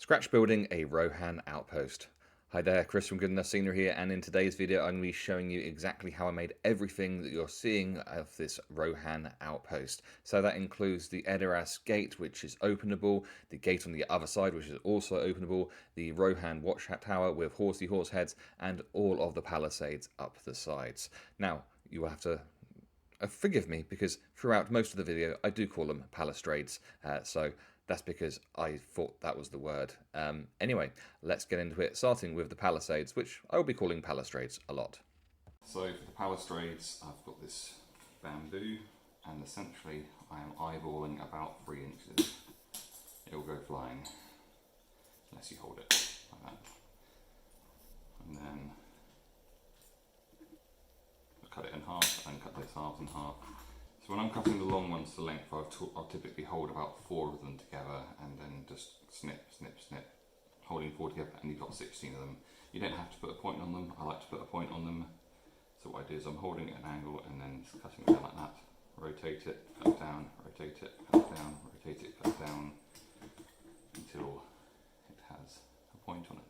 Scratch building a Rohan outpost. Hi there, Chris from Good Enough Scenery here, and in today's video I'm going to be showing you exactly how I made everything that you're seeing of this Rohan outpost. So that includes the Edoras gate, which is openable, the gate on the other side, which is also openable, the Rohan Watchtower with horsey horse heads, and all of the palisades up the sides. Now, you will have to forgive me, because throughout most of the video I do call them palistrades, so that's because I thought that was the word. Anyway, let's get into it, starting with the palisades, which I will be calling palistrades a lot. So for the palistrades, I've got this bamboo, and essentially I am eyeballing about 3 inches. It will go flying, unless you hold it like that. And then cut it in half and cut those halves in half. So when I'm cutting the long ones to length, I'll typically hold about 4 of them together and then just snip, snip, snip, holding 4 together, and you've got 16 of them. You don't have to put a point on them. I like to put a point on them. So what I do is I'm holding it at an angle and then just cutting it down like that. Rotate it, cut down, rotate it, cut down, rotate it, cut down, until it has a point on it.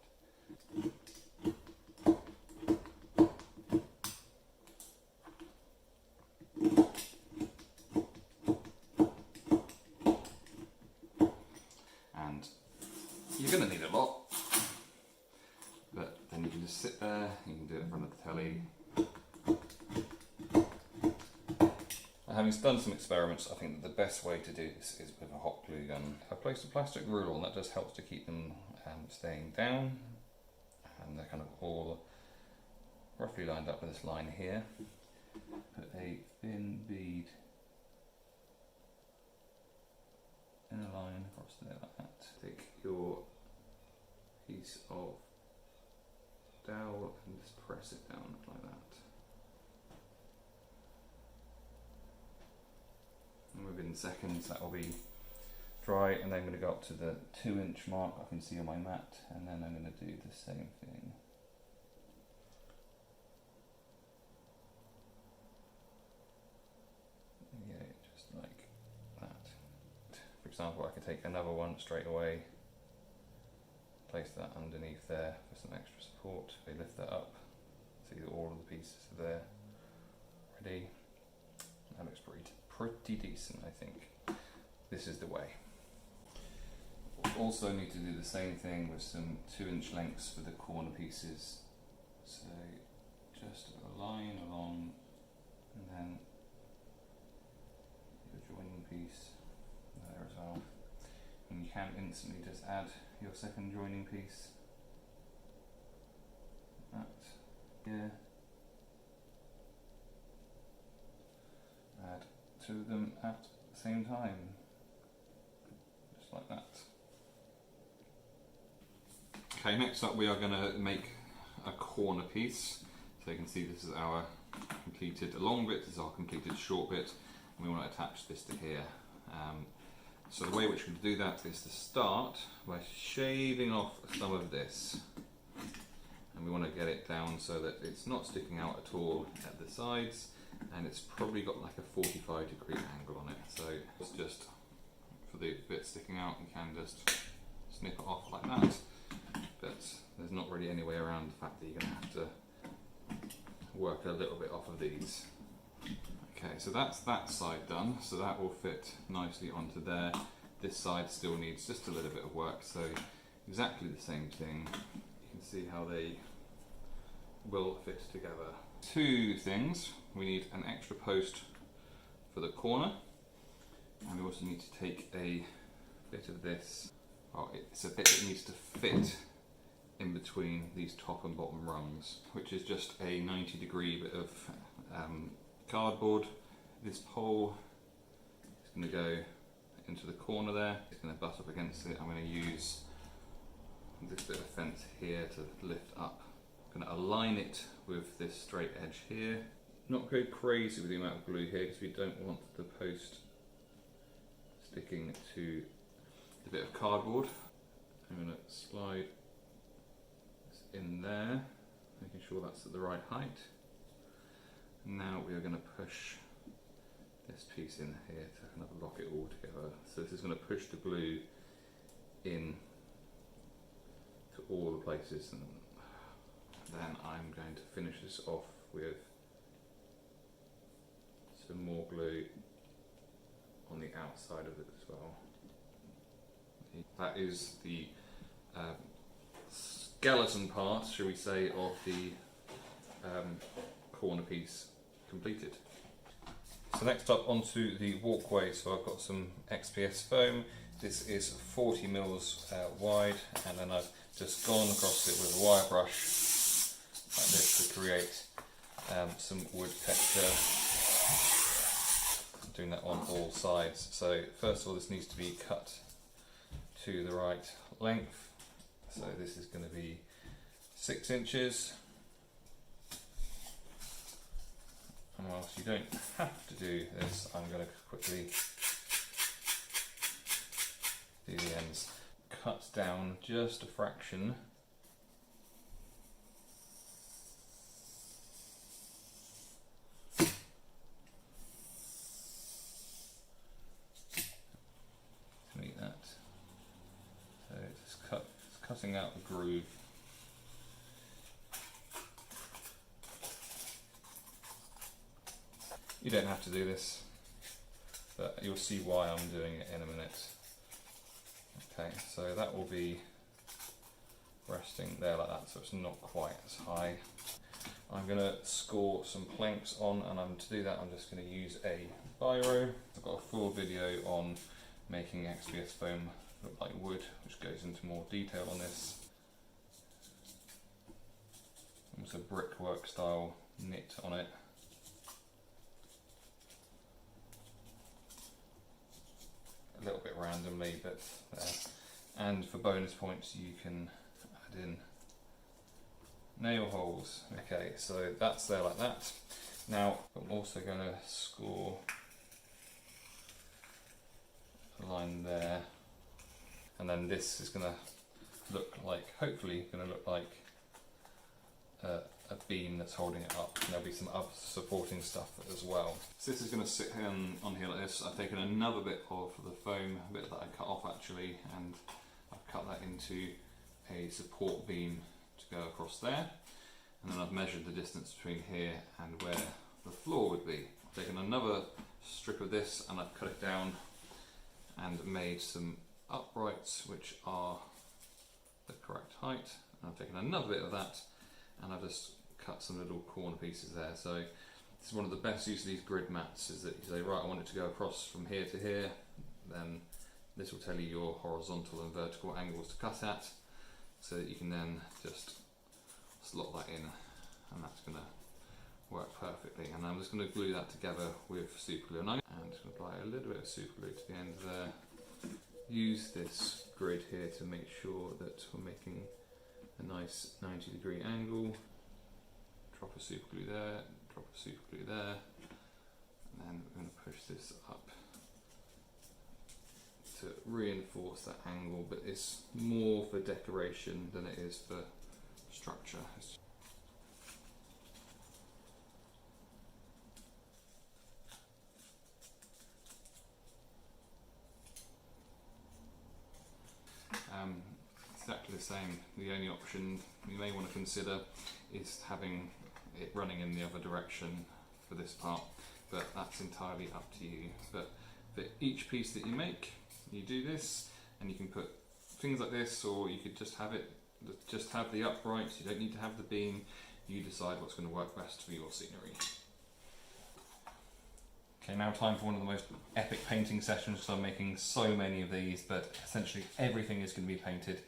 You're going to need a lot, but then you can just sit there, you can do it in front of the telly. Having done some experiments, I think that the best way to do this is with a hot glue gun. I placed a plastic ruler on, that just helps to keep them staying down, and they're kind of all roughly lined up with this line here. Put a thin bead in a line across there like that. Take your piece of dowel and just press it down like that. And within seconds that will be dry, and then I'm going to go up to the 2-inch mark I can see on my mat, and then I'm going to do the same thing. Yeah, just like that. For example, I could take another one straight away, place that underneath there for some extra support. They lift that up, see that all of the pieces are there ready. That looks pretty decent, I think. This is the way. We'll also need to do the same thing with some 2-inch lengths for the corner pieces. So just a line along, and then your joining piece there as well. And you can instantly just add your second joining piece. That here. Add 2 of them at the same time, just like that. Okay, next up we are going to make a corner piece. So you can see this is our completed long bit, this is our completed short bit, and we want to attach this to here. So the way which we do that is to start by shaving off some of this, and we want to get it down so that it's not sticking out at all at the sides, and it's probably got like a 45-degree angle on it. So it's just for the bit sticking out, you can just snip it off like that, but there's not really any way around the fact that you're going to have to work a little bit off of these. Okay, so that's that side done, so that will fit nicely onto there. This side still needs just a little bit of work, so exactly the same thing. You can see how they will fit together. 2 things. We need an extra post for the corner, and we also need to take a bit of this. Well, it's a bit that needs to fit in between these top and bottom rungs, which is just a 90-degree bit of cardboard. This pole is going to go into the corner there. It's going to butt up against it. I'm going to use this bit of fence here to lift up. I'm going to align it with this straight edge here. Not go crazy with the amount of glue here, because we don't want the post sticking to the bit of cardboard. I'm going to slide this in there, making sure that's at the right height. Now we are going to push this piece in here to kind of lock it all together. So this is going to push the glue in all the places, and then I'm going to finish this off with some more glue on the outside of it as well. That is the skeleton part, shall we say, of the corner piece completed. So next up onto the walkway, so I've got some XPS foam. This is 40 mils wide, and then I've just gone across it with a wire brush like this to create some wood texture. I'm doing that on all sides. So first of all, this needs to be cut to the right length. So this is going to be 6 inches. And whilst you don't have to do this, I'm going to quickly do the ends. Cut down just a fraction. To meet that. So it's cutting out the groove. You don't have to do this, but you'll see why I'm doing it in a minute. Okay, so that will be resting there like that, so it's not quite as high. I'm going to score some planks on, and to do that I'm just going to use a biro. I've got a full video on making XPS foam look like wood, which goes into more detail on this. Almost a brickwork style knit on it. A little bit randomly, but and for bonus points you can add in nail holes. Okay, so that's there like that. Now I'm also going to score a line there, and then this is going to look like, hopefully going to look like a beam that's holding it up, and there'll be some other supporting stuff as well. So this is going to sit on here like this. I've taken another bit of the foam, a bit that I cut off actually, and I've cut that into a support beam to go across there, and then I've measured the distance between here and where the floor would be. I've taken another strip of this and I've cut it down and made some uprights which are the correct height, and I've taken another bit of that and I've just cut some little corner pieces there. So this is one of the best use of these grid mats, is that you say, right, I want it to go across from here to here, then this will tell you your horizontal and vertical angles to cut at, so that you can then just slot that in, and that's going to work perfectly. And I'm just going to glue that together with super glue, and I'm just going to apply a little bit of super glue to the end there. Use this grid here to make sure that we're making a nice 90-degree angle. Drop a super glue there, drop a super glue there, and then we're going to push this up to reinforce that angle, but it's more for decoration than it is for structure. Exactly the same. The only option you may want to consider is having it running in the other direction for this part, but that's entirely up to you. But for each piece that you make, you do this, and you can put things like this, or you could just have it, just have the uprights. You don't need to have the beam. You decide what's going to work best for your scenery. Okay, now time for one of the most epic painting sessions, because I'm making so many of these, but essentially everything is going to be painted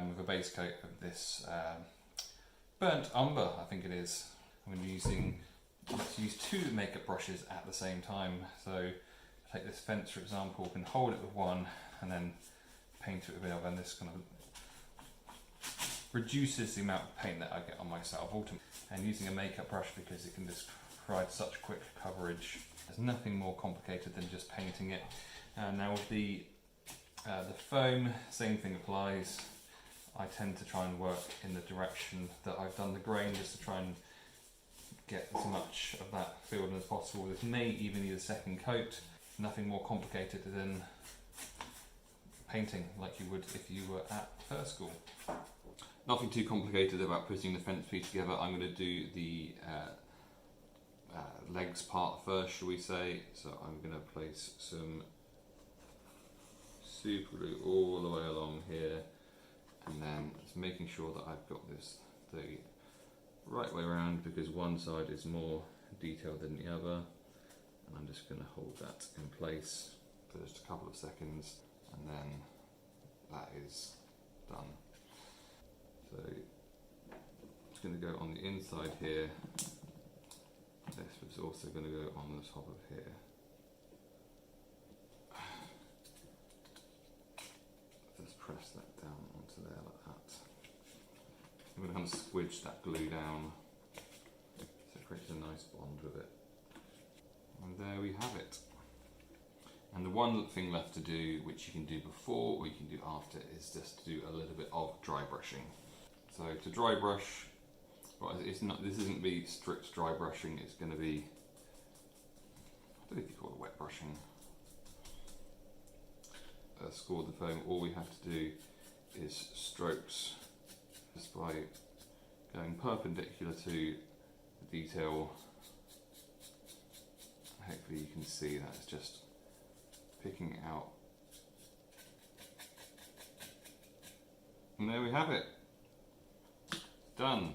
with a base coat of this burnt umber, I think it is. I'm going to use 2 makeup brushes at the same time. So take this fence for example, can hold it with one and then paint it with the other, and this kind of reduces the amount of paint that I get on myself ultimately. And using a makeup brush, because it can just provide such quick coverage. There's nothing more complicated than just painting it. Now with the foam, same thing applies. I tend to try and work in the direction that I've done the grain, just to try and get as much of that filled in as possible. This may even need a second coat. Nothing more complicated than painting like you would if you were at first school. Nothing too complicated about putting the fence piece together. I'm going to do the legs part first, shall we say. So I'm going to place some super glue all the way along here, and then just making sure that I've got this the right way around, because one side is more detailed than the other. And I'm just going to hold that in place for just a couple of seconds, and then that is done. So it's going to go on the inside here. This was also going to go on the top of here. Just press that down onto there like that. I'm going to kind of squidge that glue down so it creates a nice bond with it. And there we have it. And the one thing left to do, which you can do before or you can do after, is just to do a little bit of dry brushing. So to dry brush, well, it's not. This isn't be strict dry brushing. It's going to be, I don't know if you call it wet brushing. Score the foam. All we have to do is strokes, just by going perpendicular to the detail. Hopefully you can see that it's just picking it out. And there we have it. Done.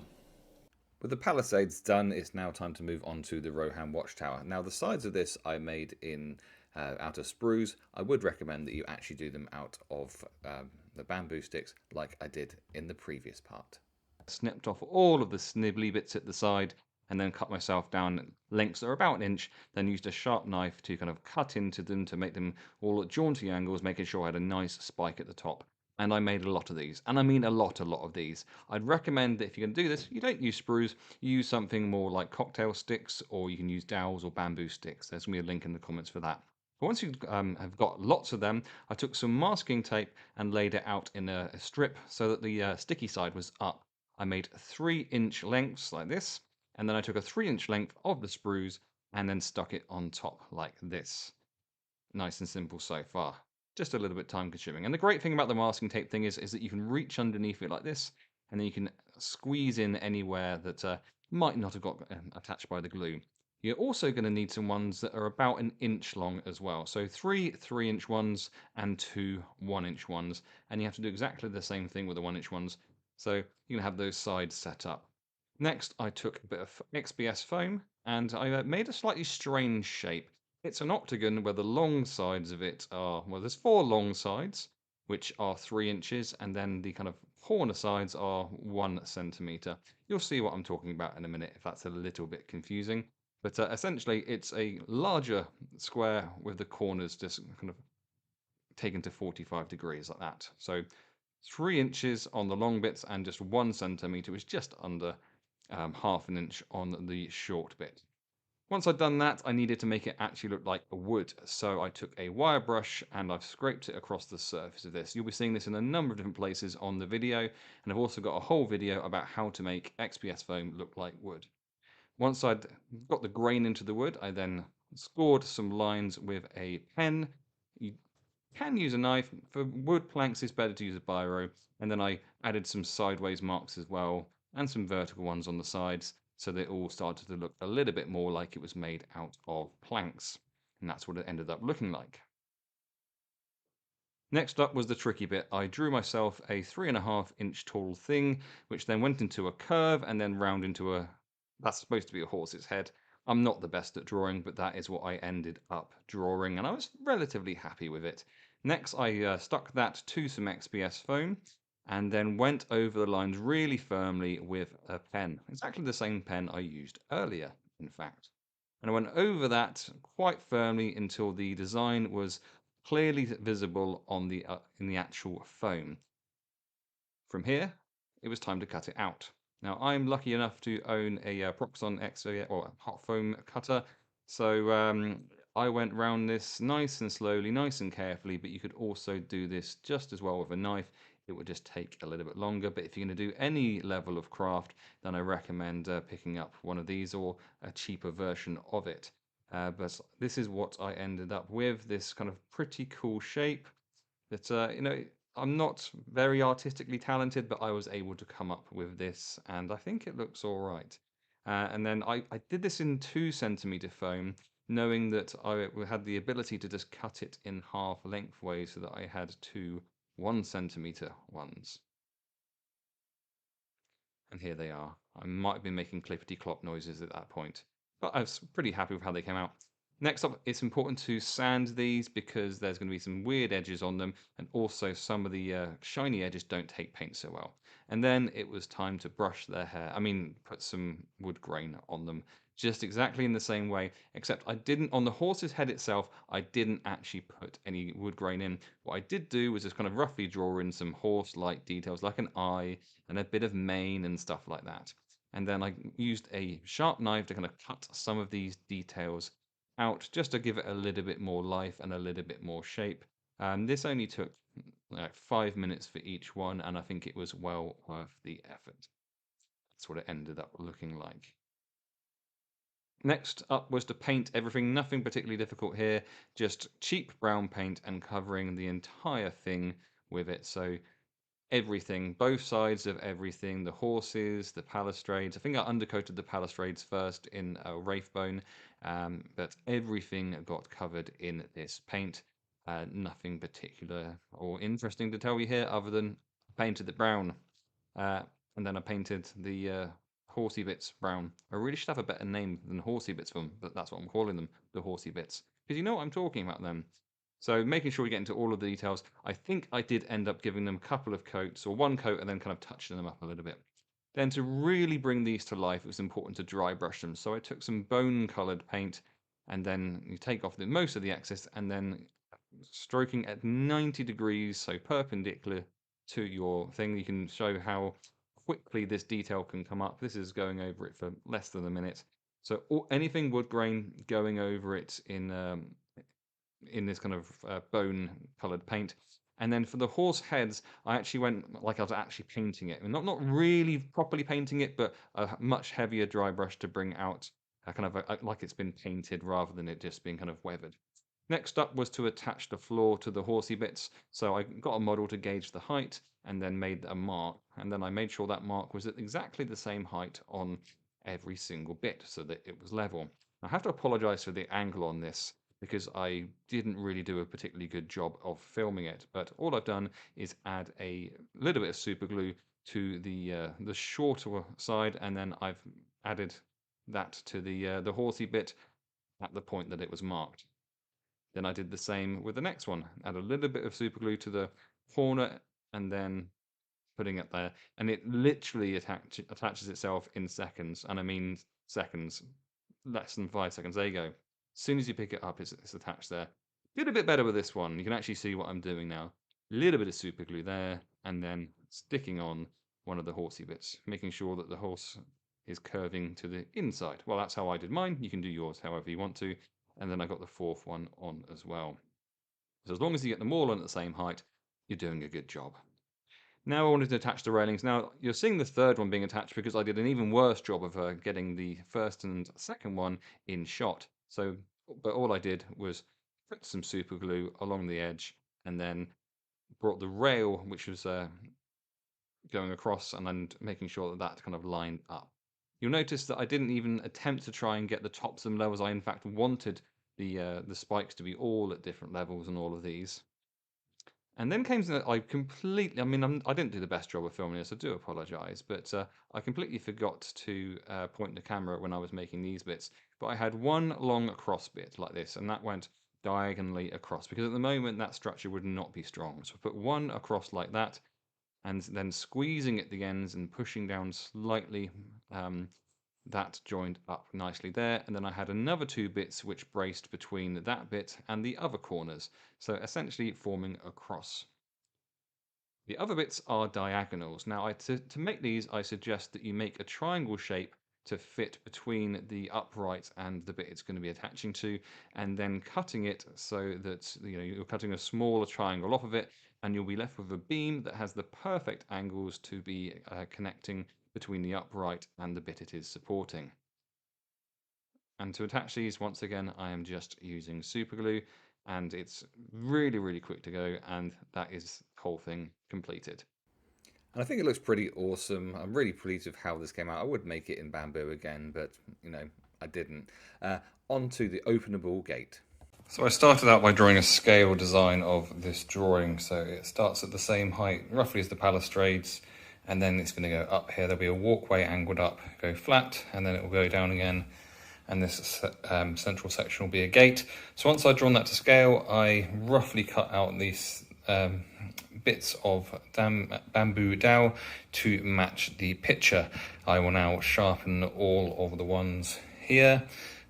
With the Palisades done, it's now time to move on to the Rohan Watchtower. Now the sides of this I made in out of sprues. I would recommend that you actually do them out of the bamboo sticks like I did in the previous part. Snipped off all of the snibbly bits at the side and then cut myself down lengths that are about an inch, then used a sharp knife to kind of cut into them to make them all at jaunty angles, making sure I had a nice spike at the top. And I made a lot of these, and I mean a lot of these. I'd recommend that if you're going to do this, you don't use sprues, you use something more like cocktail sticks, or you can use dowels or bamboo sticks. There's going to be a link in the comments for that. But once you have got lots of them, I took some masking tape and laid it out in a strip so that the sticky side was up. I made 3-inch lengths like this, and then I took a 3-inch length of the sprues and then stuck it on top like this. Nice and simple so far. Just a little bit time consuming. And the great thing about the masking tape thing is that you can reach underneath it like this, and then you can squeeze in anywhere that might not have got attached by the glue. You're also going to need some ones that are about an inch long as well. So 3 3-inch ones and 2 1-inch ones. And you have to do exactly the same thing with the 1-inch ones. So you're going to have those sides set up. Next, I took a bit of XPS foam and I made a slightly strange shape. It's an octagon where the long sides of it are, well, there's 4 long sides, which are 3 inches, and then the kind of corner sides are 1 centimetre. You'll see what I'm talking about in a minute if that's a little bit confusing. But essentially, it's a larger square with the corners just kind of taken to 45 degrees like that. So 3 inches on the long bits and just 1 centimetre, which is just under half an inch on the short bit. Once I'd done that, I needed to make it actually look like a wood. So I took a wire brush and I've scraped it across the surface of this. You'll be seeing this in a number of different places on the video. And I've also got a whole video about how to make XPS foam look like wood. Once I'd got the grain into the wood, I then scored some lines with a pen. You can use a knife. For wood planks, it's better to use a biro. And then I added some sideways marks as well and some vertical ones on the sides, so they all started to look a little bit more like it was made out of planks. And that's what it ended up looking like. Next up was the tricky bit. I drew myself a 3.5-inch tall thing, which then went into a curve and then round into that's supposed to be a horse's head. I'm not the best at drawing, but that is what I ended up drawing, and I was relatively happy with it. Next, I stuck that to some XPS foam, and then went over the lines really firmly with a pen. Exactly the same pen I used earlier, in fact. And I went over that quite firmly until the design was clearly visible on the in the actual foam. From here, it was time to cut it out. Now, I'm lucky enough to own a Proxon X or hot foam cutter, so I went round this nice and slowly, nice and carefully, but you could also do this just as well with a knife. It would just take a little bit longer, but if you're going to do any level of craft, then I recommend picking up one of these or a cheaper version of it. But this is what I ended up with, this kind of pretty cool shape that, I'm not very artistically talented, but I was able to come up with this, and I think it looks all right. And then I did this in 2 centimeter foam, knowing that I had the ability to just cut it in half lengthways so that I had two 1 centimeter ones. And here they are. I might have been making clippity-clop noises at that point, but I was pretty happy with how they came out. Next up, it's important to sand these because there's going to be some weird edges on them, and also some of the shiny edges don't take paint so well. And then it was time to brush their hair. I mean, put some wood grain on them, just exactly in the same way, except I didn't, on the horse's head itself, I didn't actually put any wood grain in. What I did do was just kind of roughly draw in some horse-like details, like an eye and a bit of mane and stuff like that. And then I used a sharp knife to kind of cut some of these details out just to give it a little bit more life and a little bit more shape. This only took like 5 minutes for each one, and I think it was well worth the effort. That's what it ended up looking like. Next up was to paint everything, nothing particularly difficult here, just cheap brown paint and covering the entire thing with it. So everything, both sides of everything, the horses, the palistrades. I think I undercoated the palistrades first in Wraithbone, but everything got covered in this paint. Nothing particular or interesting to tell you here other than I painted it brown. Uh, and then I painted the horsey bits brown. I really should have a better name than horsey bits for them, but that's what I'm calling them, the horsey bits. Because you know what I'm talking about then. So making sure we get into all of the details. I think I did end up giving them a couple of coats, or one coat, and then kind of touching them up a little bit. Then to really bring these to life, it was important to dry brush them. So I took some bone-coloured paint, and then you take off most of the excess, and then stroking at 90 degrees, so perpendicular to your thing. You can show how quickly this detail can come up. This is going over it for less than a minute. So anything wood grain going over it in this kind of bone colored paint. And then for the horse heads, I actually went like I was actually painting it. Not really properly painting it, but a much heavier dry brush to bring out a kind of like it's been painted rather than it just being kind of weathered. Next up was to attach the floor to the horsey bits. So I got a model to gauge the height and then made a mark. And then I made sure that mark was at exactly the same height on every single bit so that it was level. I have to apologize for the angle on this because I didn't really do a particularly good job of filming it. But all I've done is add a little bit of super glue to the shorter side, and then I've added that to the horsey bit at the point that it was marked. Then I did the same with the next one. Add a little bit of super glue to the corner and then putting it there. And it literally attaches itself in seconds. And I mean seconds, less than 5 seconds. There you go. As soon as you pick it up, it's attached there. Did a bit better with this one. You can actually see what I'm doing now. A little bit of super glue there, and then sticking on one of the horsey bits, making sure that the horse is curving to the inside. Well, that's how I did mine. You can do yours however you want to. And then I got the fourth one on as well. So as long as you get them all on at the same height, you're doing a good job. Now I wanted to attach the railings. Now you're seeing the third one being attached because I did an even worse job of getting the first and second one in shot. So, but all I did was put some super glue along the edge and then brought the rail, which was going across, and then making sure that that kind of lined up. You'll notice that I didn't even attempt to try and get the tops and levels. I in fact wanted the spikes to be all at different levels and all of these. And then came to I completely. I mean, I didn't do the best job of filming this. I do apologise, but I completely forgot to point the camera when I was making these bits. But I had one long cross bit like this, and that went diagonally across because at the moment that structure would not be strong. So I put one across like that, and then squeezing at the ends and pushing down slightly. That joined up nicely there, and then I had another two bits which braced between that bit and the other corners, so essentially forming a cross. The other bits are diagonals. Now, to make these, I suggest that you make a triangle shape to fit between the upright and the bit it's going to be attaching to, and then cutting it so that you're cutting a smaller triangle off of it, and you'll be left with a beam that has the perfect angles to be connecting between the upright and the bit it is supporting. And to attach these, once again, I am just using super glue, and it's really, really quick to go, and that is whole thing completed. And I think it looks pretty awesome. I'm really pleased with how this came out. I would make it in bamboo again, but you know, I didn't. Onto the openable gate. So I started out by drawing a scale design of this drawing. So it starts at the same height, roughly as the palistrades, and then it's going to go up here. There'll be a walkway angled up, go flat, and then it will go down again. And this central section will be a gate. So once I've drawn that to scale, I roughly cut out these bits of bamboo dowel to match the picture. I will now sharpen all of the ones here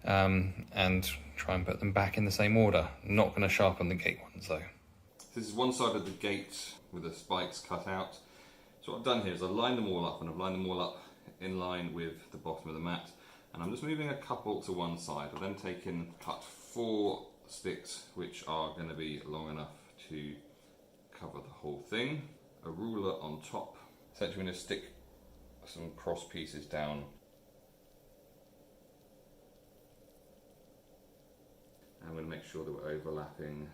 and try and put them back in the same order. Not going to sharpen the gate ones though. This is one side of the gate with the spikes cut out. So what I've done here is I've lined them all up, and I've lined them all up in line with the bottom of the mat. And I'm just moving a couple to one side. I've then cut 4 sticks which are going to be long enough to cover the whole thing. A ruler on top. Essentially I'm going to stick some cross pieces down. I'm going to make sure that we're overlapping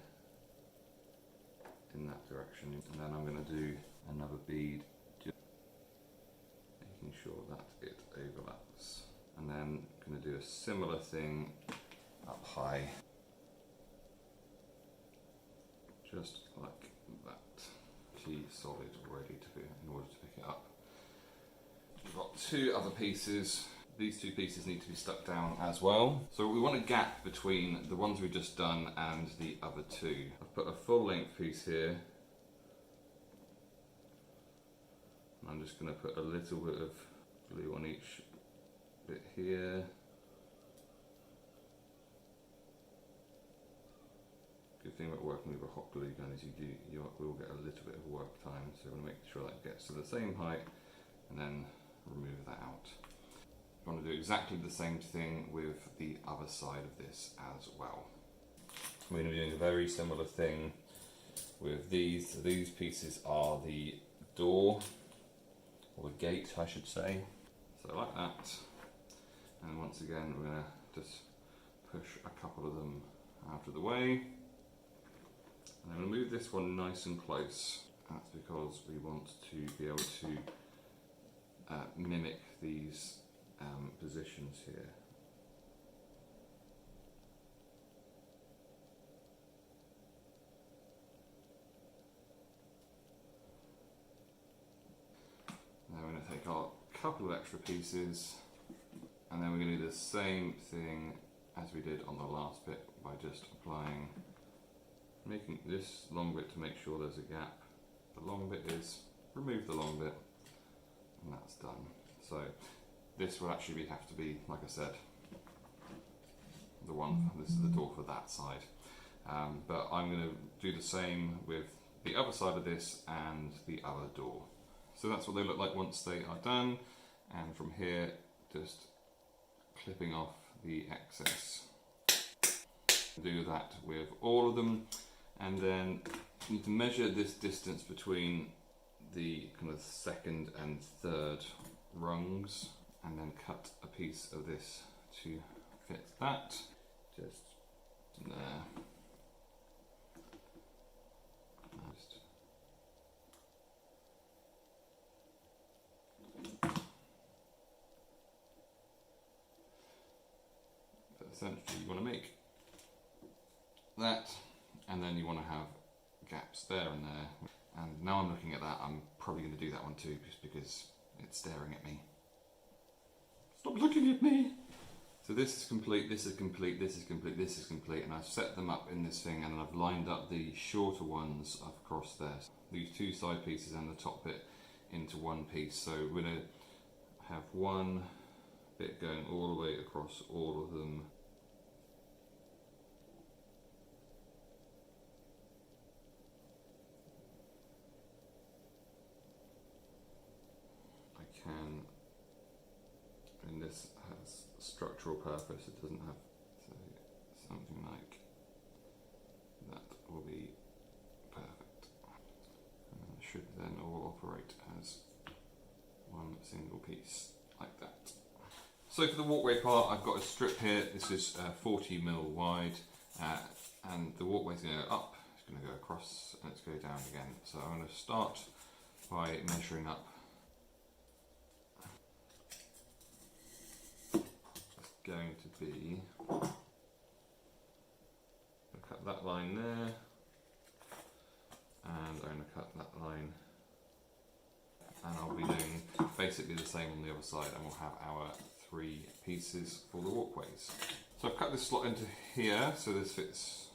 in that direction. And then I'm going to do another bead, just making sure that it overlaps. And then I'm going to do a similar thing up high, just like that. Solid ready to be in order to pick it up. We've got 2 other pieces. These 2 pieces need to be stuck down as well. So we want a gap between the ones we've just done and the other 2. I've put a full length piece here. And I'm just going to put a little bit of glue on each bit here. Good thing about working with a hot glue gun is you will get a little bit of work time, so you want to make sure that gets to the same height and then remove that out. You want to do exactly the same thing with the other side of this as well. We're going to be doing a very similar thing with these. These pieces are the door, or the gate I should say. So like that. And once again we're going to just push a couple of them out of the way. And I'm going to move this one nice and close. That's because we want to be able to mimic these positions here. Now we're going to take our couple of extra pieces, and then we're going to do the same thing as we did on the last bit by just applying, making this long bit to make sure there's a gap. The long bit is, remove the long bit, and that's done. So this will actually have to be, like I said, the one, this is the door for that side. But I'm going to do the same with the other side of this and the other door. So that's what they look like once they are done, and from here just clipping off the excess. Do that with all of them, and then you need to measure this distance between the kind of second and third rungs, and then cut a piece of this to fit that. Just there. But essentially you want to make that, and then you want to have gaps there and there. And now I'm looking at that, I'm probably going to do that one too, just because it's staring at me. Stop looking at me! So this is complete, this is complete, this is complete, this is complete, and I've set them up in this thing, and I've lined up the shorter ones across there. These 2 side pieces and the top bit into one piece. So we're going to have one bit going all the way across all of them. And this has structural purpose, it doesn't have, so something like that will be perfect. And it should then all operate as one single piece, like that. So for the walkway part, I've got a strip here. This is 40mm wide, and the walkway is going to go up, it's It's going to go across and it's going to go down again. So I'm going to start by measuring up. It's going to be, I'll cut that line there, and I'm going to cut that line, and I'll be doing basically the same on the other side, and we'll have our 3 pieces for the walkways. So I've cut this slot into here, so this fits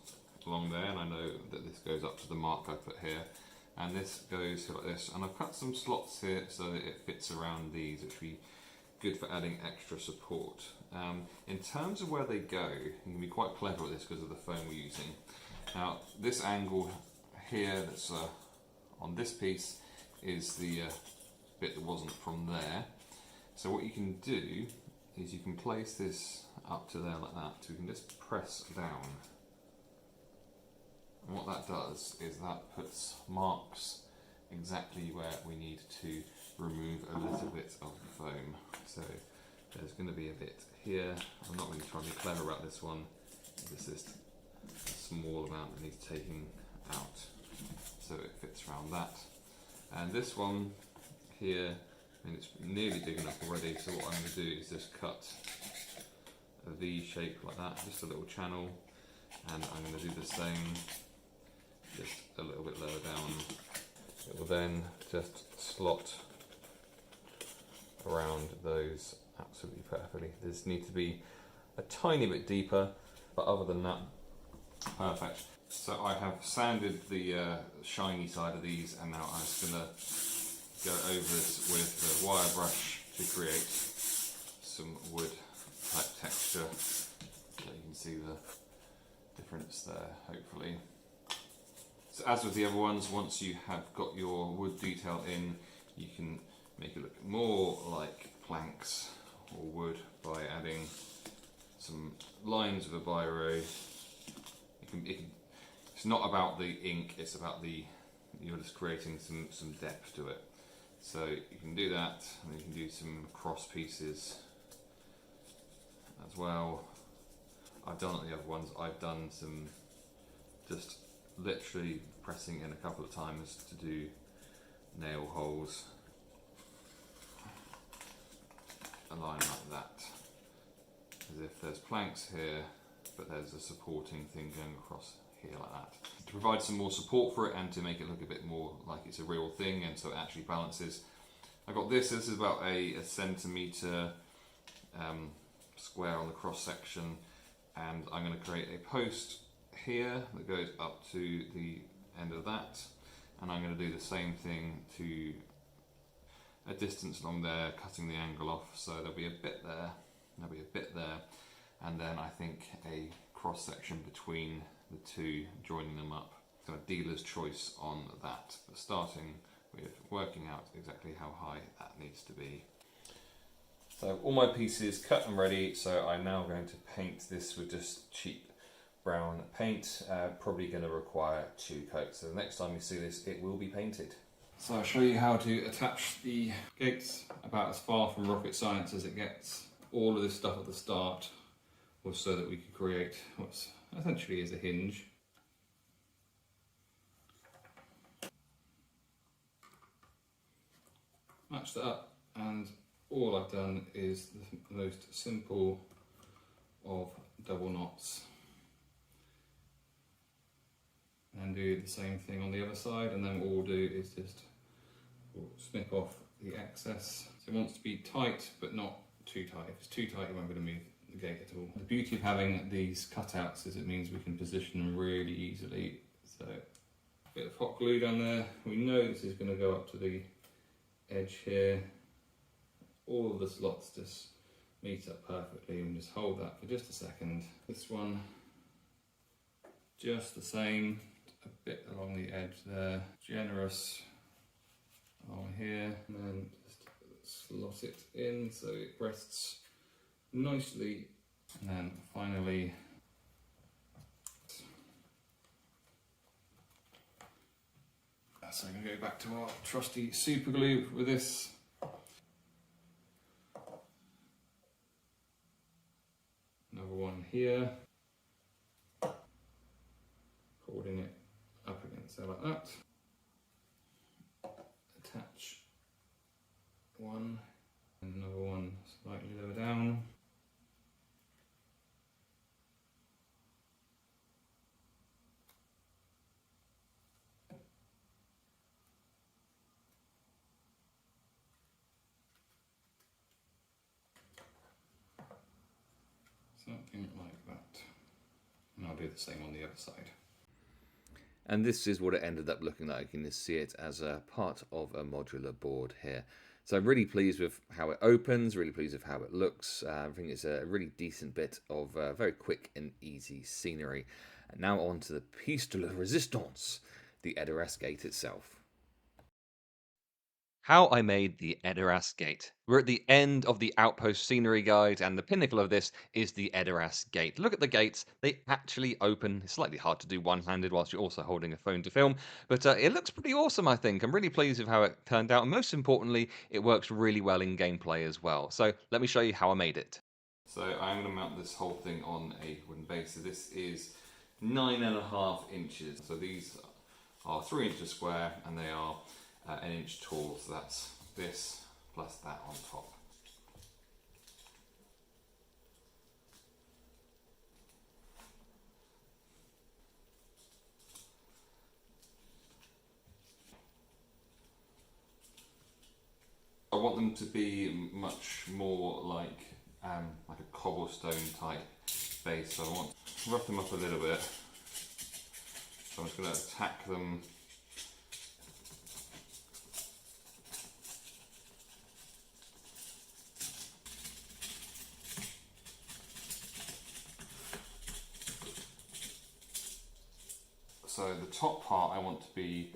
along there, and I know that this goes up to the mark I put here, and this goes like this, and I've cut some slots here so that it fits around these, which will be good for adding extra support. In terms of where they go, you can be quite clever with this because of the foam we're using. Now this angle here that's on this piece is the bit that wasn't from there. So what you can do is you can place this up to there like that, so you can just press down. And what that does is that puts marks exactly where we need to remove a little bit of the foam. So there's going to be a bit here. I'm not really trying to be clever about this one. This is a small amount that needs taking out, so it fits around that. And this one here, I mean, it's nearly big enough already, so what I'm going to do is just cut a V shape like that, just a little channel, and I'm going to do the same just a little bit lower down. It will then just slot around those absolutely perfectly. This needs to be a tiny bit deeper, but other than that, perfect. So I have sanded the shiny side of these, and now I'm just going to go over this with a wire brush to create some wood type texture, so you can see the difference there, hopefully. So as with the other ones, once you have got your wood detail in, you can make it look more like planks or wood by adding some lines with a biro. It's not about the ink, it's about you're just creating some depth to it. So you can do that, and you can do some cross pieces as well. I've done it the other ones, I've done some just literally pressing in a couple of times to do nail holes. A line like that, as if there's planks here, but there's a supporting thing going across here like that. To provide some more support for it and to make it look a bit more like it's a real thing, and so it actually balances. I got this is about a centimetre square on the cross section, and I'm going to create a post here that goes up to the end of that, and I'm going to do the same thing to a distance along there, cutting the angle off, so there'll be a bit there, there'll be a bit there, and then I think a cross section between the two, joining them up. Kind of dealer's choice on that, but starting with working out exactly how high that needs to be. So all my pieces cut and ready, so I'm now going to paint this with just cheap brown paint, probably going to require 2 coats, so the next time you see this it will be painted. So I'll show you how to attach the gates, about as far from rocket science as it gets. All of this stuff at the start was so that we could create what's essentially is a hinge. Match that up, and all I've done is the most simple of double knots. And do the same thing on the other side, and then what we'll do is just snip off the excess. So it wants to be tight, but not too tight. If it's too tight, you won't be able to move the gate at all. The beauty of having these cutouts is it means we can position them really easily. So a bit of hot glue down there. We know this is going to go up to the edge here. All of the slots just meet up perfectly, and just hold that for just a second. This one, just the same. A bit along the edge there, generous along here, and then just slot it in so it rests nicely, and then finally so I'm going to go back to our trusty super glue with this. Another one here, holding it up against there like that. Attach one, and another one slightly lower down. Something like that. And I'll do the same on the other side. And this is what it ended up looking like. You can see it as a part of a modular board here. So I'm really pleased with how it opens, really pleased with how it looks. I think it's a really decent bit of very quick and easy scenery. And now on to the piece de la résistance, the Edoras gate itself. How I made the Edoras Gate. We're at the end of the Outpost scenery guide, and the pinnacle of this is the Edoras Gate. Look at the gates, they actually open. It's slightly hard to do one-handed whilst you're also holding a phone to film, but it looks pretty awesome, I think. I'm really pleased with how it turned out, and most importantly, it works really well in gameplay as well. So let me show you how I made it. So I'm going to mount this whole thing on a wooden base. So this is 9.5 inches. So these are 3 inches square, and they are an inch tall, so that's this plus that on top. I want them to be much more like a cobblestone type base, so I want to rough them up a little bit. So I'm just going to attack them . So the top part I want to be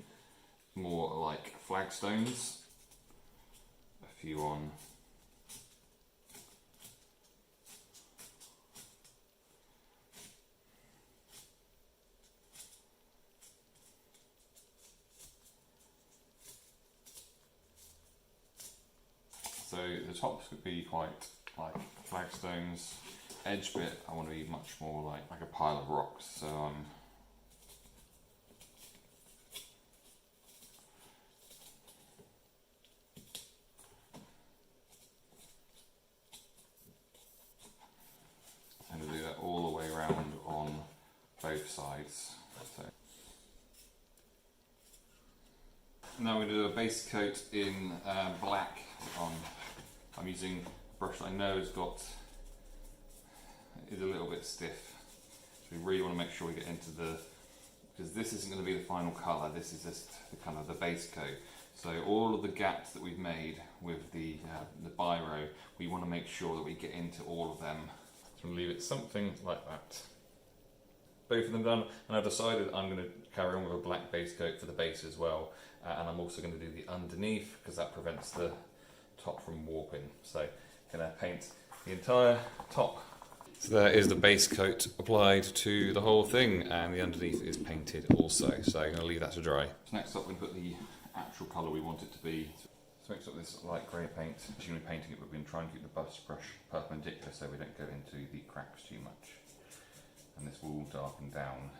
more like flagstones, a few on. So the tops could be quite like flagstones. Edge bit I want to be much more like a pile of rocks. So I'm going to do that all the way around on both sides. So now we're going to do a base coat in black. I'm using a brush that I know is a little bit stiff. So we really want to make sure we get into because this isn't going to be the final colour. This is just the base coat. So all of the gaps that we've made with the biro, we want to make sure that we get into all of them. So I'm going to leave it something like that. Both of them done, and I've decided I'm going to carry on with a black base coat for the base as well, and I'm also going to do the underneath because that prevents the top from warping. So I'm going to paint the entire top. So there is the base coat applied to the whole thing, and the underneath is painted also. So I'm going to leave that to dry. So next up, we're going to put the actual colour we want it to be. So mix up this light grey paint. We're going to be painting it, but we're going to try and keep the brush perpendicular so we don't go into the cracks too much. And this will darken down.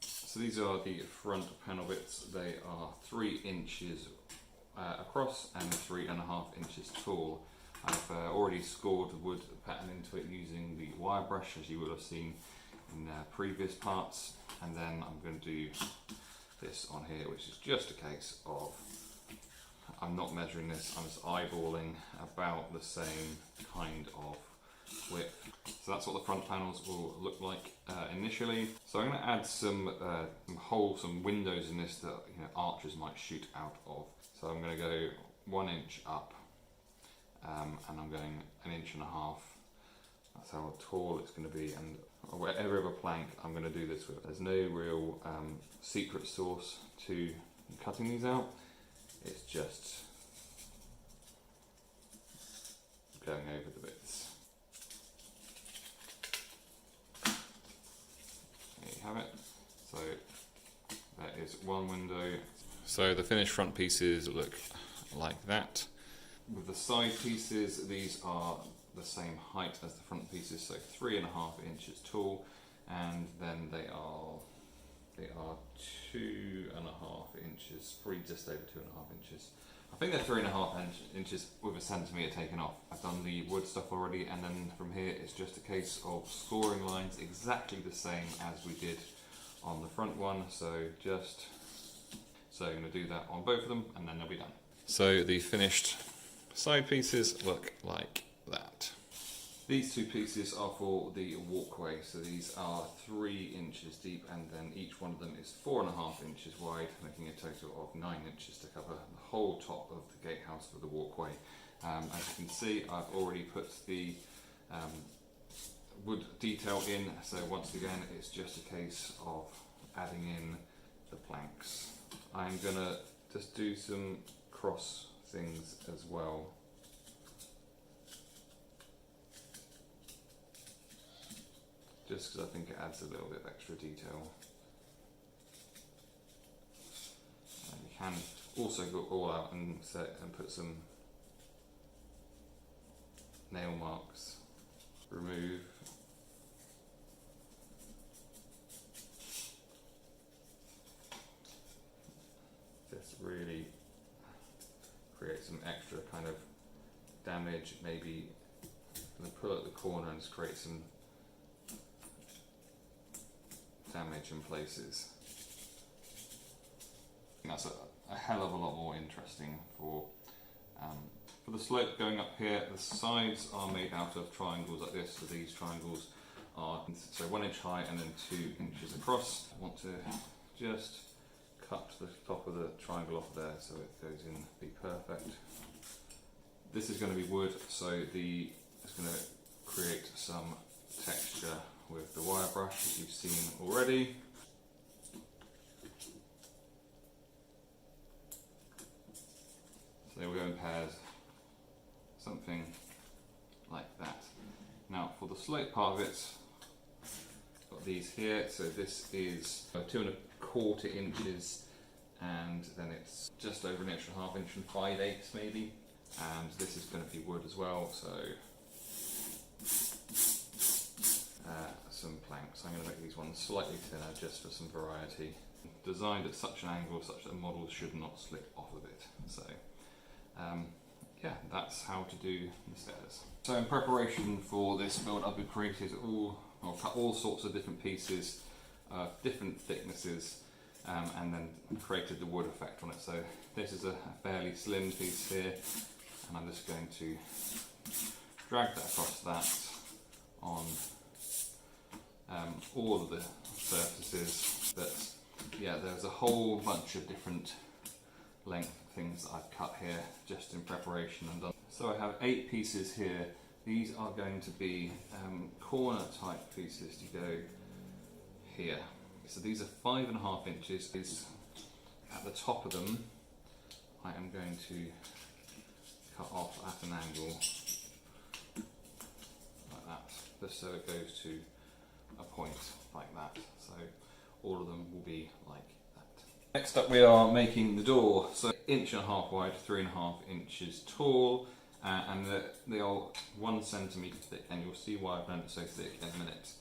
So these are the front panel bits. They are 3 inches across and 3.5 inches tall. I've already scored the wood pattern into it using the wire brush, as you will have seen in previous parts, and then I'm going to do this on here, which is just a case of I'm not measuring this, I'm just eyeballing about the same kind of width. So that's what the front panels will look like initially. So I'm going to add some holes, some windows in this that archers might shoot out of. So I'm going to go 1 inch up, and I'm going 1.5 inches. That's how tall it's going to be, and whatever other plank I'm going to do this with. There's no real secret sauce to cutting these out. It's just going over the bits. There you have it. So that is one window. So the finished front pieces look like that. with the side pieces, these are the same height as the front pieces, so 3.5 inches tall, and then they are 2.5 inches, probably just over 2.5 inches. I think they're 3.5 inches with a centimetre taken off. I've done the wood stuff already, and then from here it's just a case of scoring lines exactly the same as we did on the front one. So I'm going to do that on both of them, and then they'll be done. So the finished side pieces look like that. These two pieces are for the walkway, so these are 3 inches deep, and then each one of them is 4.5 inches wide, making a total of 9 inches to cover the whole top of the gatehouse for the walkway. As you can see, I've already put the wood detail in, so once again it's just a case of adding in the planks. I'm going to just do some cross things as well. Just because I think it adds a little bit of extra detail. And you can also go all out and put some nail marks. Remove. Just really create some extra kind of damage. Maybe I'm going to pull at the corner and just create some damage in places. That's a hell of a lot more interesting for the slope going up here. The sides are made out of triangles like this, so these triangles are 1 inch high and then 2 inches across. I want to just cut the top of the triangle off there so it goes in be perfect. This is going to be wood, so it's going to create some texture with the wire brush that you've seen already. So they will go in pairs, something like that. Now for the slope part of it, I've got these here, so this is 2.25 inches, and then it's just over 1.5 inches and 5/8 maybe, and this is going to be wood as well, so some planks. I'm going to make these ones slightly thinner just for some variety. Designed at such an angle such that the model should not slip off of it. So yeah, that's how to do the stairs. So in preparation for this build, I've created cut all sorts of different pieces, different thicknesses, and then created the wood effect on it. So this is a fairly slim piece here, and I'm just going to drag that across that on all of the surfaces. But yeah, there's a whole bunch of different length things that I've cut here just in preparation and done. So I have 8 pieces here. These are going to be corner type pieces to go here. So these are 5.5 inches. At the top of them, I am going to cut off at an angle like that, just so it goes to a point like that. So all of them will be like that. Next up we are making the door. So 1.5 inches wide, 3.5 inches tall, and they are 1 centimetre thick, and you'll see why I've done it so thick in a minute.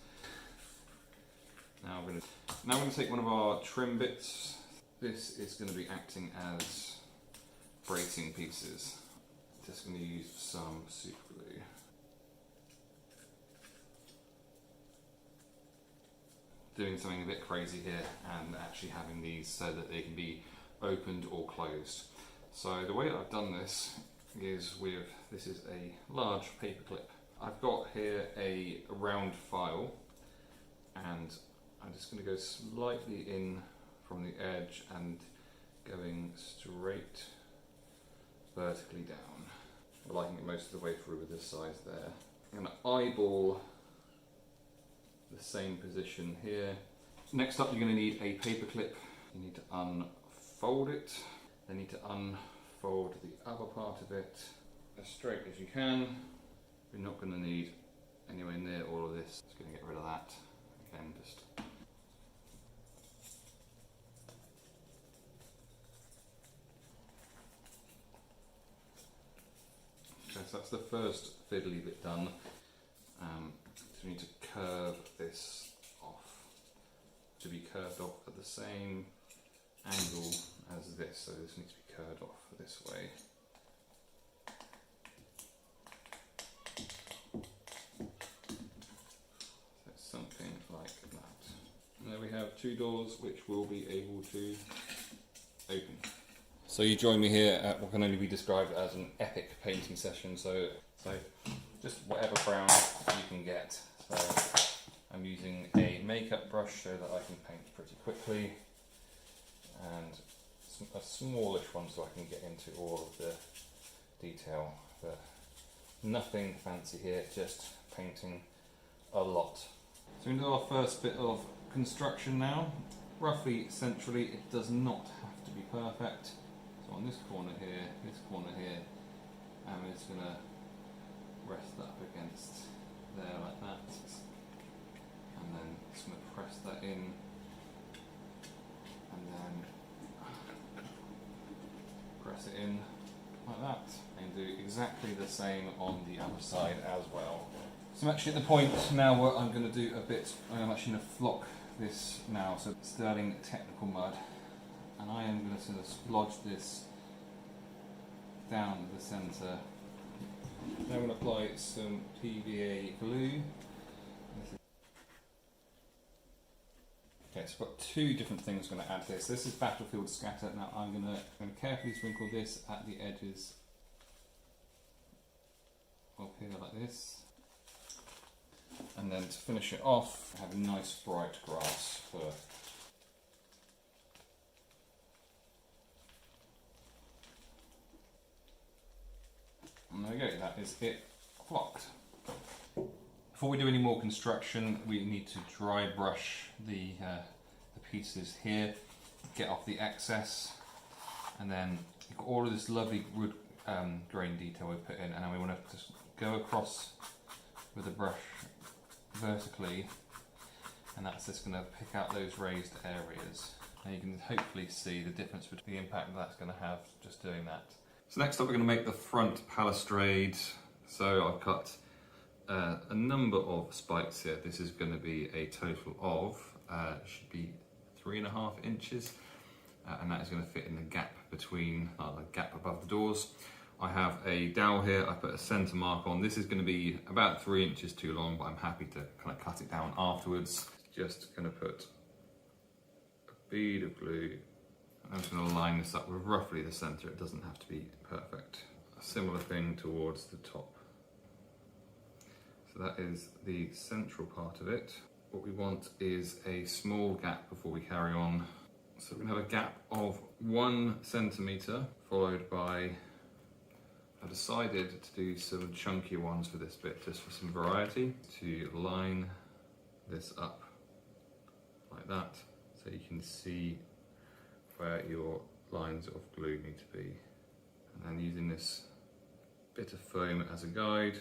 Now I'm going to take one of our trim bits. This is going to be acting as bracing pieces. Just going to use some super glue. Doing something a bit crazy here and actually having these so that they can be opened or closed. So the way that I've done this is this is a large paper clip. I've got here a round file, and I'm just going to go slightly in from the edge and going straight vertically down. I'm liking it most of the way through with this size there. I'm going to eyeball the same position here. Next up, you're going to need a paper clip. You need to unfold it. Then you need to unfold the other part of it as straight as you can. You're not going to need anywhere near all of this. Just going to get rid of that. Again, just so that's the first fiddly bit done. So we need to curve this off to be curved off at the same angle as this, so this needs to be curved off this way. So something like that. And there we have two doors which will be able to open. So you join me here at what can only be described as an epic painting session. So just whatever brown you can get. So I'm using a makeup brush so that I can paint pretty quickly, and a smallish one so I can get into all of the detail. But nothing fancy here, just painting a lot. So we do our first bit of construction now. Roughly centrally, it does not have to be perfect. So on this corner here, I'm just going to rest that up against there like that, and then just going to press that in, and then press it in like that, and do exactly the same on the other side as well. So I'm actually at the point now where I'm going to do a bit, I'm actually going to flock this now, so sterling technical mud, and I am going to sort of splodge this down the centre. Now I'm going to apply some PVA glue. Okay, so I've got two different things I'm going to add to this. This is Battlefield Scatter. Now I'm going to carefully sprinkle this at the edges of here like this. And then to finish it off, I have a nice bright grass for and there we go, that is it flocked. Before we do any more construction, we need to dry brush the pieces here, get off the excess, and then you've got all of this lovely wood grain detail we put in, and then we want to just go across with the brush vertically, and that's just going to pick out those raised areas. And you can hopefully see the difference between the impact that's going to have just doing that. So next up we're going to make the front palistrade. So I've cut a number of spikes here. This is going to be a total of, should be 3.5 inches, and that is going to fit in the gap between, the gap above the doors. I have a dowel here, I put a centre mark on. This is going to be about 3 inches too long, but I'm happy to kind of cut it down afterwards. Just going to put a bead of glue. I'm just going to line this up with roughly the centre. It doesn't have to be perfect. A similar thing towards the top. So that is the central part of it. What we want is a small gap before we carry on. So we're going to have a gap of 1 centimetre, followed by, I decided to do some chunkier ones for this bit, just for some variety, to line this up like that, so you can see where your lines of glue need to be. And then using this bit of foam as a guide,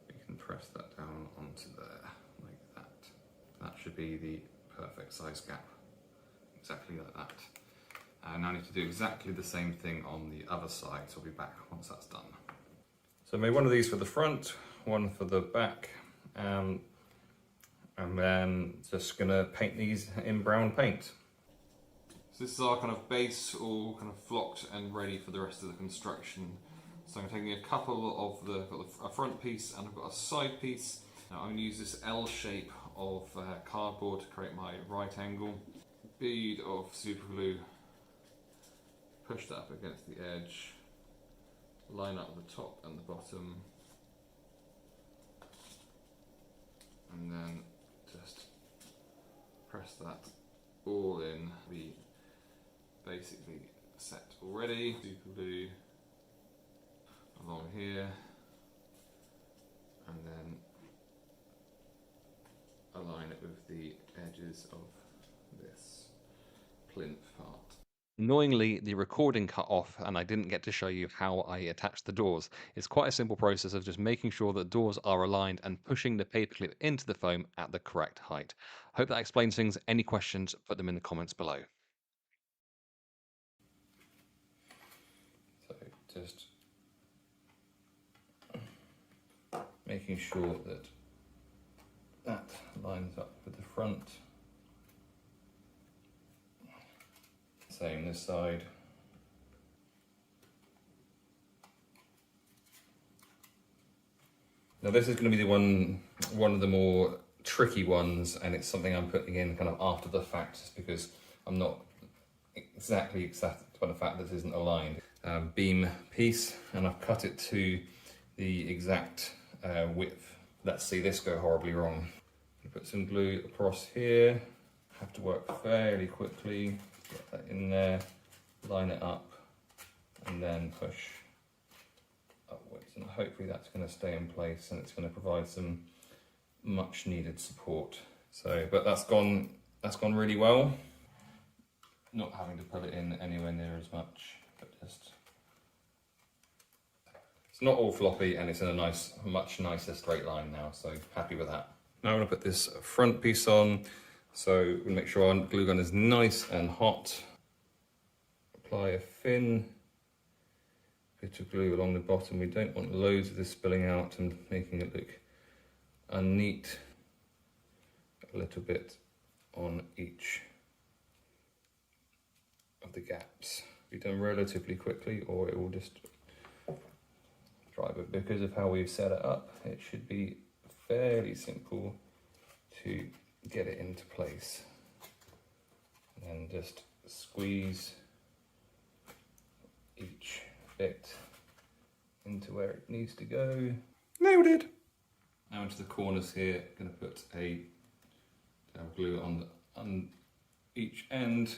you can press that down onto there, like that. That should be the perfect size gap, exactly like that. And now I need to do exactly the same thing on the other side, so I'll be back once that's done. So I made one of these for the front, one for the back, and then just gonna paint these in brown paint. So this is our kind of base, all kind of flocked and ready for the rest of the construction. So I'm taking a couple of a front piece and I've got a side piece. Now I'm going to use this L shape of cardboard to create my right angle. Bead of super glue, push that up against the edge, line up the top and the bottom, and then just press that all in. Be basically set already. Super glue along here, and then align it with the edges of this plinth part. Annoyingly, the recording cut off and I didn't get to show you how I attach the doors. It's quite a simple process of just making sure that doors are aligned and pushing the paperclip into the foam at the correct height. Hope that explains things. Any questions, put them in the comments below. So just making sure that that lines up with the front. Same this side. Now this is going to be the one of the more tricky ones, and it's something I'm putting in kind of after the fact, just because I'm not exactly excited by the fact that this isn't aligned. Beam piece, and I've cut it to the exact width. Let's see this go horribly wrong. Put some glue across here. Have to work fairly quickly. Get that in there, line it up, and then push upwards. And hopefully that's going to stay in place, and it's going to provide some much needed support. So, but that's gone really well. Not having to put it in anywhere near as much, but just, it's not all floppy, and it's in a much nicer straight line now, so happy with that. Now I'm going to put this front piece on, so we'll make sure our glue gun is nice and hot. Apply a thin bit of glue along the bottom. We don't want loads of this spilling out and making it look unneat. A little bit on each of the gaps. Be done relatively quickly, or it will just dry, but because of how we've set it up, it should be fairly simple to get it into place. And then just squeeze each bit into where it needs to go. Nailed it! Now into the corners here, I'm going to put a glue on each end.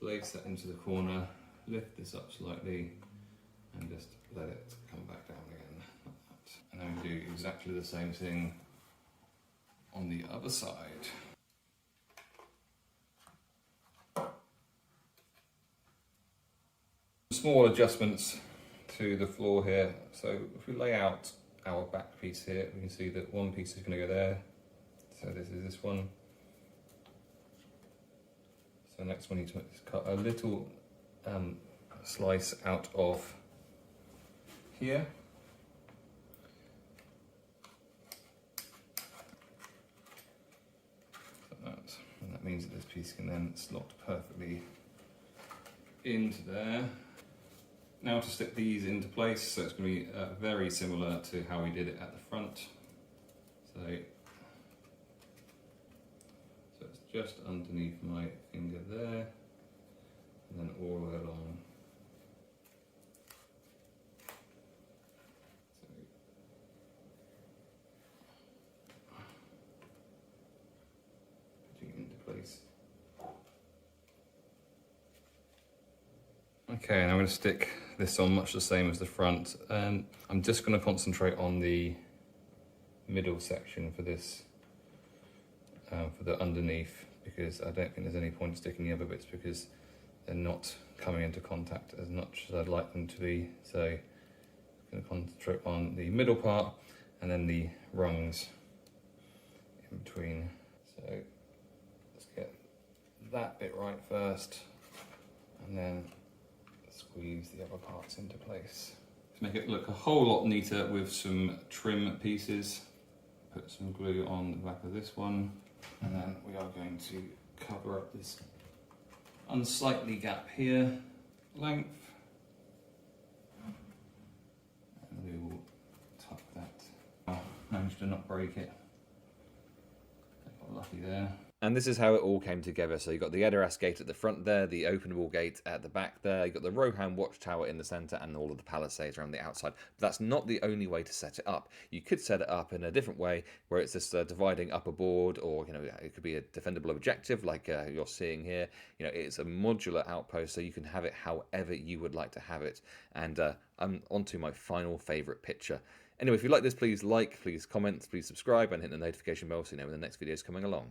Place that into the corner, lift this up slightly, and just let it come back down again, like that. And then we do exactly the same thing on the other side. Small adjustments to the floor here. So if we lay out our back piece here, we can see that one piece is going to go there. So this is this one. So next we need to cut a little slice out of here. Like that. And that means that this piece can then slot perfectly into there. Now to stick these into place, so it's going to be very similar to how we did it at the front. So it's just underneath my finger there, and then all the way along. So putting it into place. Okay, and I'm going to stick this on much the same as the front. I'm just going to concentrate on the middle section for this, for the underneath, because I don't think there's any point sticking the other bits because they're not coming into contact as much as I'd like them to be. So I'm going to concentrate on the middle part and then the rungs in between. So let's get that bit right first, and then squeeze the other parts into place. To make it look a whole lot neater with some trim pieces, put some glue on the back of this one, and then we are going to cover up this unsightly gap here, length, and we will tuck that. Oh, managed to not break it. I got lucky there. And this is how it all came together. So you've got the Edoras gate at the front there, the openable gate at the back there, you've got the Rohan Watchtower in the centre, and all of the Palisades around the outside. But that's not the only way to set it up. You could set it up in a different way, where it's just dividing up a board, or it could be a defendable objective like you're seeing here. It's a modular outpost, so you can have it however you would like to have it. And I'm onto my final favourite picture. Anyway, if you like this, please like, please comment, please subscribe, and hit the notification bell so you know when the next video is coming along.